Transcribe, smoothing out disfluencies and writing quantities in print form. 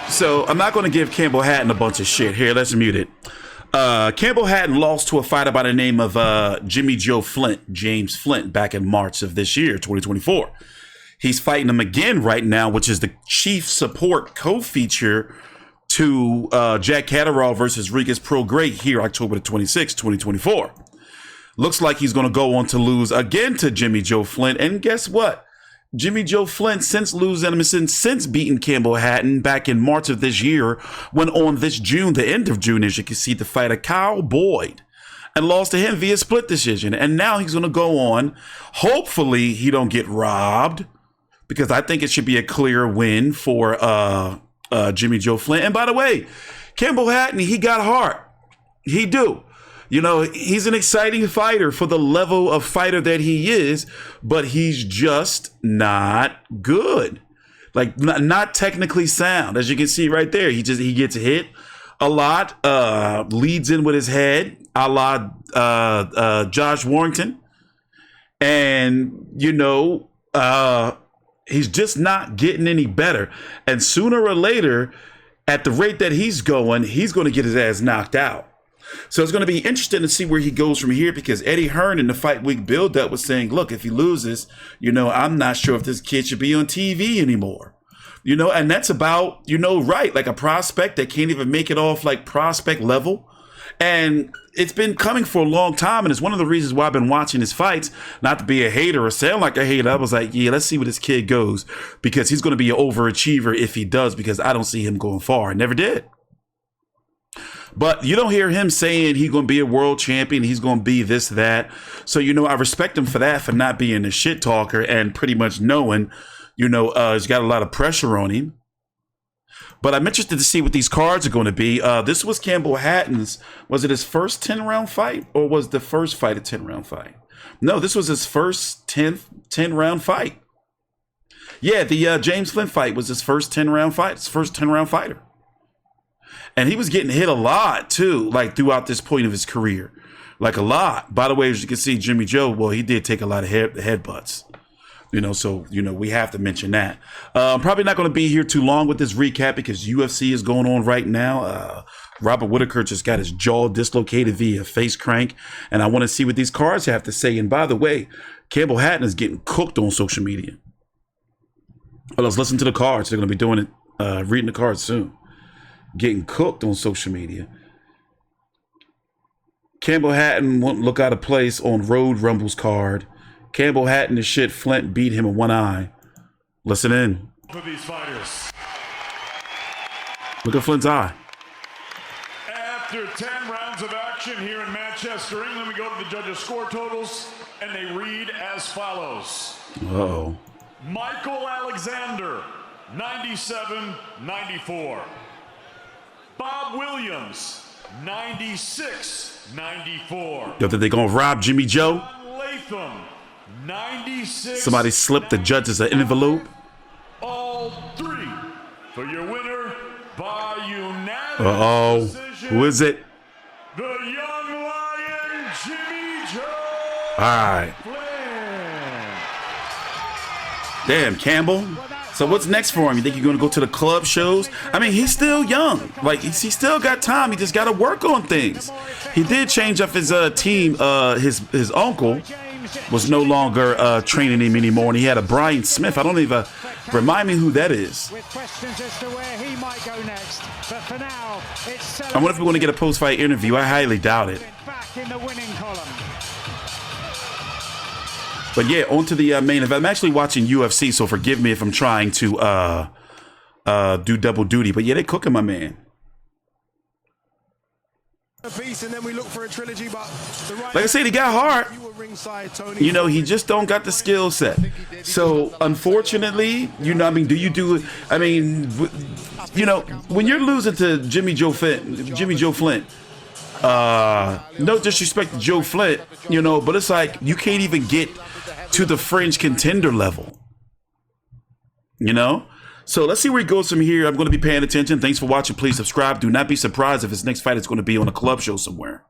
So I'm not going to give Campbell Hatton a bunch of shit. Here, let's mute it. Campbell Hatton lost to a fighter by the name of James Flint, back in March of this year, 2024. He's fighting him again right now, which is the chief support co-feature to Jack Catterall versus Riga's Pro Great here, October the 26th, 2024. Looks like he's going to go on to lose again to Jimmy Joe Flint. And guess what? Jimmy Joe Flint, since beating Campbell Hatton back in March of this year, went on this June, the end of June, as you can see, to fight a Kyle Boyd and lost to him via split decision. And now he's going to go on. Hopefully he don't get robbed, because I think it should be a clear win for Jimmy Joe Flint. And by the way, Campbell Hatton, he got heart. He do. You know, he's an exciting fighter for the level of fighter that he is, but he's just not good. Like, not technically sound. As you can see right there, he gets hit a lot, leads in with his head, a la Josh Warrington. And, you know, he's just not getting any better. And sooner or later, at the rate that he's going to get his ass knocked out. So it's going to be interesting to see where he goes from here, because Eddie Hearn in the fight week build-up was saying, look, if he loses, you know, I'm not sure if this kid should be on TV anymore. You know, and that's about, you know, right, like a prospect that can't even make it off like prospect level. And it's been coming for a long time, and it's one of the reasons why I've been watching his fights, not to be a hater or sound like a hater. I was like, yeah, let's see where this kid goes, because he's going to be an overachiever if he does, because I don't see him going far. I never did. But you don't hear him saying he's going to be a world champion, he's going to be this, that. So, you know, I respect him for that, for not being a shit talker and pretty much knowing, you know, he's got a lot of pressure on him. But I'm interested to see what these cards are going to be. This was Campbell Hatton's, was it his first 10-round fight, or was the first fight a 10-round fight? No, this was his first 10-round fight. Yeah, the James Flint fight was his first 10-round fight, his first 10-round fighter. And he was getting hit a lot, too, like throughout this point of his career. Like a lot. By the way, as you can see, Jimmy Joe, well, he did take a lot of headbutts. You know, so, you know, we have to mention that. I'm probably not going to be here too long with this recap, because UFC is going on right now. Robert Whittaker just got his jaw dislocated via face crank. And I want to see what these cards have to say. And by the way, Campbell Hatton is getting cooked on social media. Well, let's listen to the cards. They're going to be doing it, reading the cards soon. Getting cooked on social media. Campbell Hatton won't look out of place on Road Rumble's card. Campbell Hatton is shit. Flint beat him in one eye. Listen in. For these fighters. Look at Flint's eye. After 10 rounds of action here in Manchester, England, we go to the judges' score totals, and they read as follows. Uh-oh. Michael Alexander, 97-94. Bob Williams, 96-94. Yo, think they gonna rob Jimmy Joe? John Latham, 96. Somebody slipped the judges an envelope. All three for your winner by unanimous decision. Who is it? The young lion, Jimmy Joe. All right. Damn, Campbell. So what's next for him? You think you're going to go to the club shows? I mean, he's still young. Like, he still got time. He just got to work on things. He did change up his team. His uncle was no longer training him anymore, and he had a Brian Smith. I don't even remind me who that is. With questions as to where he might go next, but for now, it's I wonder if we're going to get a post-fight interview. I highly doubt it. back in the winning column. But yeah, on to the main event. I'm actually watching UFC, so forgive me if I'm trying to do double duty. But yeah, they cooking my man. Piece, and then we look for a trilogy, but Like I said, he got hard. You know, he just don't got the skill set. So unfortunately, you know, I mean, you know, when you're losing to Jimmy Joe Flint, no disrespect to Joe Flint, you know, but it's like you can't even get to the fringe contender level, you know? So let's see where he goes from here. I'm going to be paying attention. Thanks for watching. Please subscribe. Do not be surprised if his next fight is going to be on a club show somewhere.